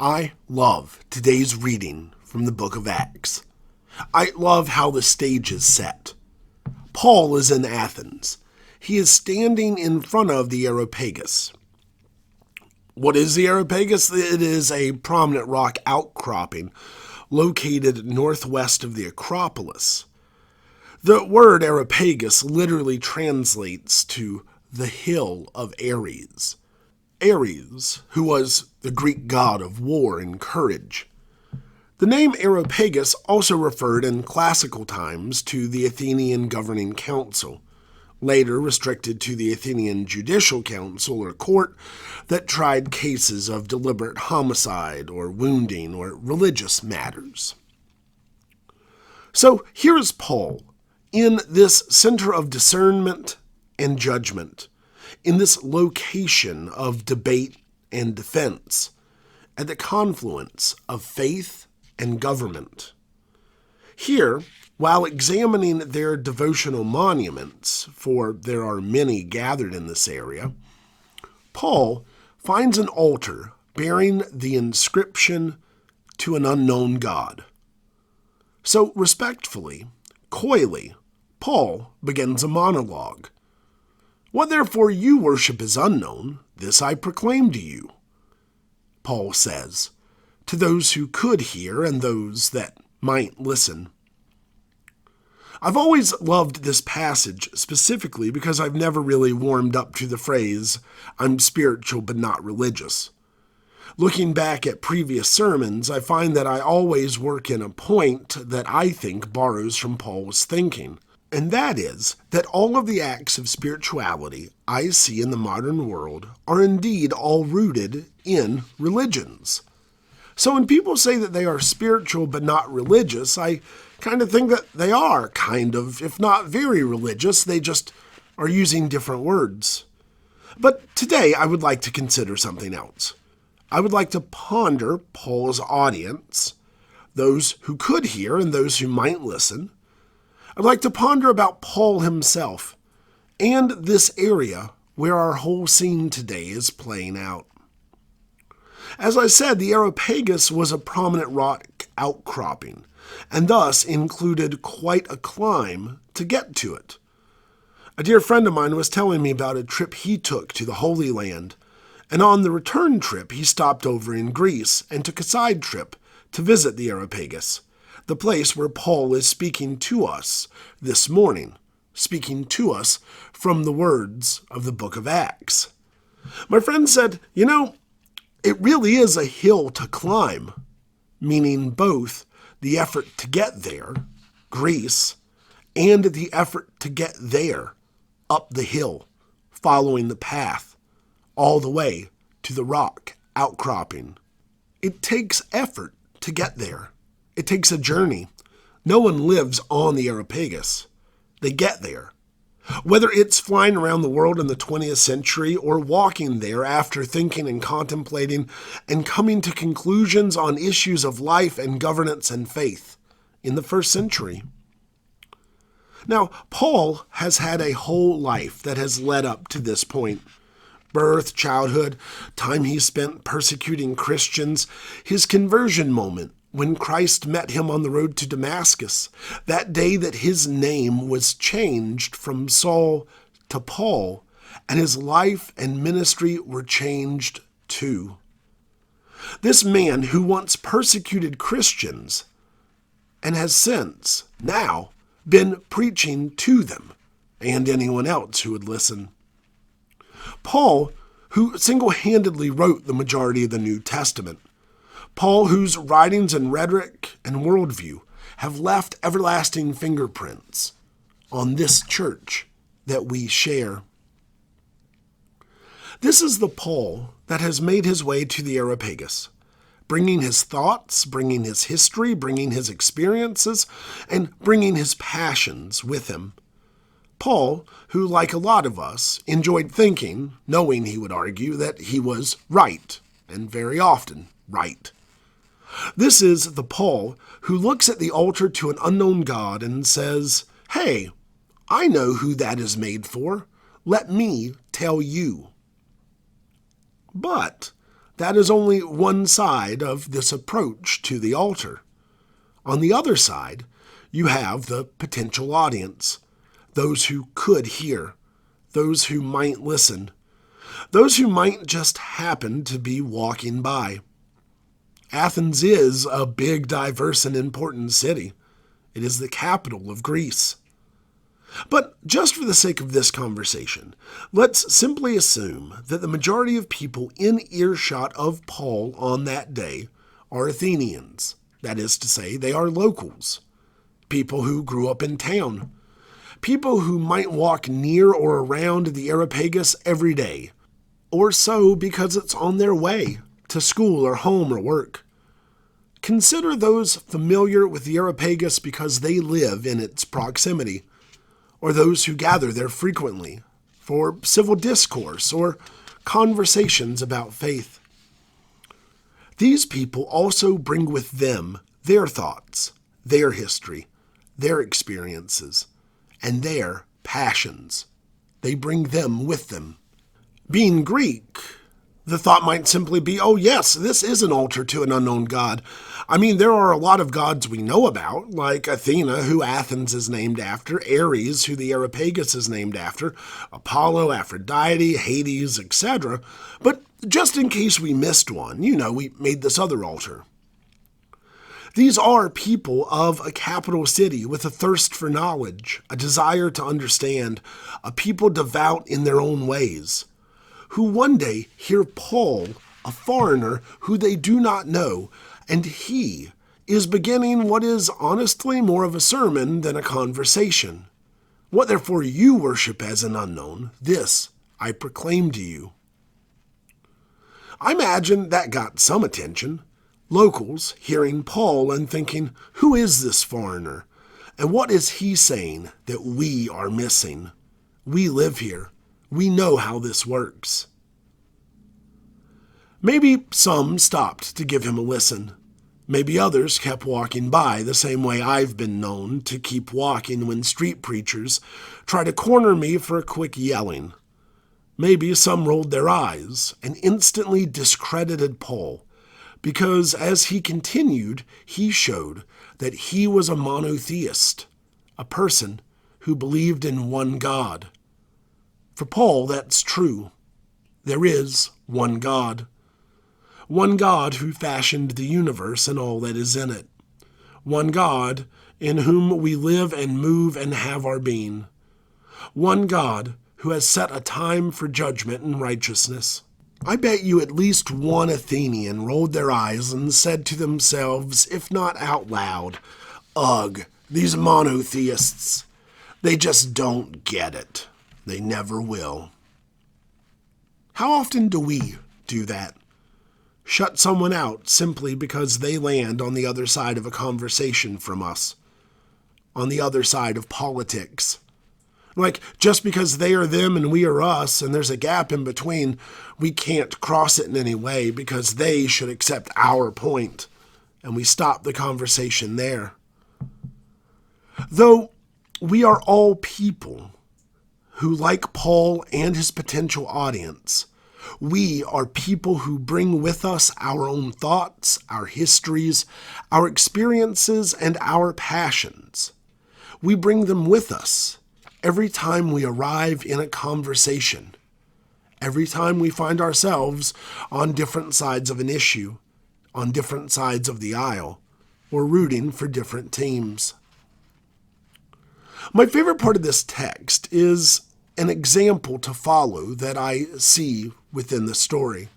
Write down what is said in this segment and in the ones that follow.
I love today's reading from the book of Acts. I love how the stage is set. Paul is in Athens. He is standing in front of the Areopagus. What is the Areopagus? It is a prominent rock outcropping located northwest of the Acropolis. The word Areopagus literally translates to the hill of Ares. Ares, who was the Greek god of war and courage. The name Areopagus also referred in classical times to the Athenian governing council, later restricted to the Athenian judicial council or court that tried cases of deliberate homicide or wounding or religious matters. So here is Paul in this center of discernment and judgment, in this location of debate and defense, at the confluence of faith and government. Here, while examining their devotional monuments, for there are many gathered in this area, Paul finds an altar bearing the inscription to an unknown God. So respectfully, coyly, Paul begins a monologue. What therefore you worship is unknown, this I proclaim to you, Paul says, to those who could hear and those that might listen. I've always loved this passage specifically because I've never really warmed up to the phrase, I'm spiritual but not religious. Looking back at previous sermons, I find that I always work in a point that I think borrows from Paul's thinking. And that is that all of the acts of spirituality I see in the modern world are indeed all rooted in religions. So when people say that they are spiritual but not religious, I kind of think that they are kind of, if not very religious, they just are using different words. But today I would like to consider something else. I would like to ponder Paul's audience, those who could hear and those who might listen. I'd like to ponder about Paul himself and this area where our whole scene today is playing out. As I said, the Areopagus was a prominent rock outcropping, and thus included quite a climb to get to it. A dear friend of mine was telling me about a trip he took to the Holy Land, and on the return trip he stopped over in Greece and took a side trip to visit the Areopagus, the place where Paul is speaking to us this morning, speaking to us from the words of the book of Acts. My friend said, it really is a hill to climb, meaning both the effort to get there, Greece, and the effort to get there, up the hill, following the path, all the way to the rock outcropping. It takes effort to get there. It takes a journey. No one lives on the Areopagus. They get there. Whether it's flying around the world in the 20th century or walking there after thinking and contemplating and coming to conclusions on issues of life and governance and faith in the first century. Now, Paul has had a whole life that has led up to this point. Birth, childhood, time he spent persecuting Christians, his conversion moment, when Christ met him on the road to Damascus, that day that his name was changed from Saul to Paul, and his life and ministry were changed too. This man who once persecuted Christians and has since, now, been preaching to them and anyone else who would listen. Paul, who single-handedly wrote the majority of the New Testament, Paul, whose writings and rhetoric and worldview have left everlasting fingerprints on this church that we share. This is the Paul that has made his way to the Areopagus, bringing his thoughts, bringing his history, bringing his experiences, and bringing his passions with him. Paul, who, like a lot of us, enjoyed thinking, knowing he would argue, that he was right, and very often right. This is the Paul who looks at the altar to an unknown God and says, "Hey, I know who that is made for. Let me tell you." But That is only one side of this approach to the altar. On the other side, you have the potential audience, those who could hear, those who might listen, those who might just happen to be walking by. Athens is a big, diverse, and important city. It is the capital of Greece. But just for the sake of this conversation, let's simply assume that the majority of people in earshot of Paul on that day are Athenians. That is to say, they are locals, people who grew up in town, people who might walk near or around the Areopagus every day, or so because it's on their way to school or home or work. Consider those familiar with the Areopagus because they live in its proximity, or those who gather there frequently for civil discourse or conversations about faith. These people also bring with them their thoughts, their history, their experiences, and their passions. They bring them with them. Being Greek, the thought might simply be, oh yes, this is an altar to an unknown god. I mean, there are a lot of gods we know about, like Athena, who Athens is named after, Ares, who the Areopagus is named after, Apollo, Aphrodite, Hades, etc. But just in case we missed one, we made this other altar. These are people of a capital city with a thirst for knowledge, a desire to understand, a people devout in their own ways, who one day hear Paul, a foreigner who they do not know, and he is beginning what is honestly more of a sermon than a conversation. What therefore you worship as an unknown, this I proclaim to you. I imagine that got some attention. Locals hearing Paul and thinking, who is this foreigner? And what is he saying that we are missing? We live here. We know how this works. Maybe some stopped to give him a listen. Maybe others kept walking by the same way I've been known to keep walking when street preachers try to corner me for a quick yelling. Maybe some rolled their eyes and instantly discredited Paul, because as he continued, he showed that he was a monotheist, a person who believed in one God. For Paul, that's true. There is one God. One God who fashioned the universe and all that is in it. One God in whom we live and move and have our being. One God who has set a time for judgment and righteousness. I bet you at least one Athenian rolled their eyes and said to themselves, if not out loud, ugh, these monotheists, they just don't get it. They never will. How often do we do that? Shut someone out simply because they land on the other side of a conversation from us, on the other side of politics. Like, just because they are them and we are us, and there's a gap in between, we can't cross it in any way because they should accept our point, and we stop the conversation there. Though we are all people who, like Paul and his potential audience, we are people who bring with us our own thoughts, our histories, our experiences, and our passions. We bring them with us every time we arrive in a conversation, every time we find ourselves on different sides of an issue, on different sides of the aisle, or rooting for different teams. My favorite part of this text is an example to follow that I see within the story.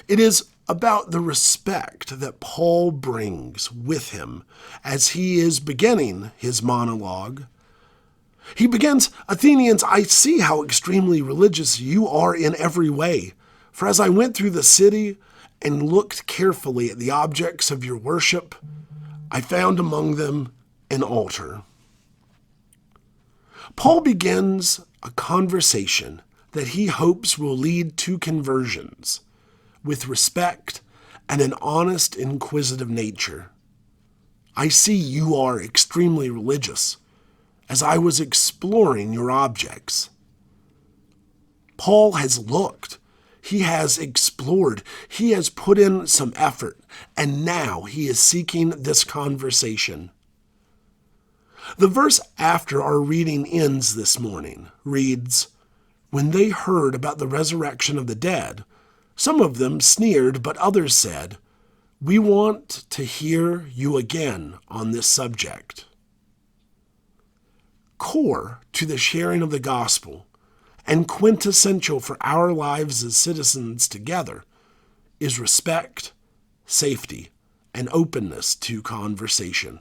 It is about the respect that Paul brings with him as he is beginning his monologue. He begins, Athenians, I see how extremely religious you are in every way. For as I went through the city and looked carefully at the objects of your worship, I found among them an altar. Paul begins a conversation that he hopes will lead to conversions with respect and an honest, inquisitive nature. I see you are extremely religious as I was exploring your objects. Paul has looked. He has explored. He has put in some effort. And now he is seeking this conversation. The verse after our reading ends this morning reads, "When they heard about the resurrection of the dead, some of them sneered, but others said, 'We want to hear you again on this subject.'" Core to the sharing of the gospel and quintessential for our lives as citizens together is respect, safety, and openness to conversation.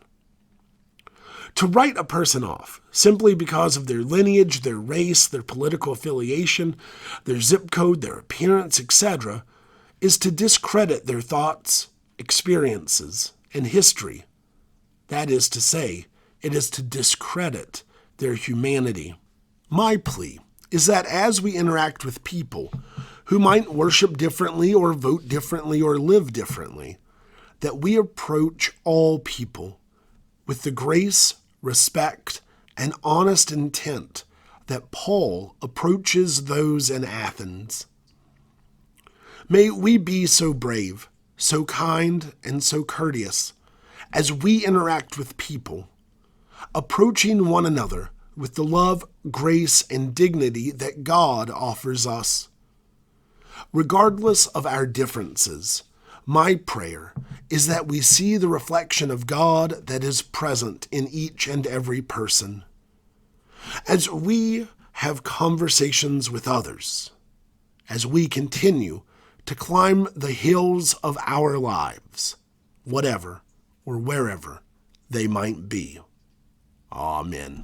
To write a person off simply because of their lineage, their race, their political affiliation, their zip code, their appearance, etc., is to discredit their thoughts, experiences, and history. That is to say, it is to discredit their humanity. My plea is that as we interact with people who might worship differently or vote differently or live differently, that we approach all people with the grace, respect, and honest intent that Paul approaches those in Athens. May we be so brave, so kind, and so courteous as we interact with people, approaching one another with the love, grace, and dignity that God offers us. Regardless of our differences, my prayer is that we see the reflection of God that is present in each and every person. As we have conversations with others, as we continue to climb the hills of our lives, whatever or wherever they might be. Amen.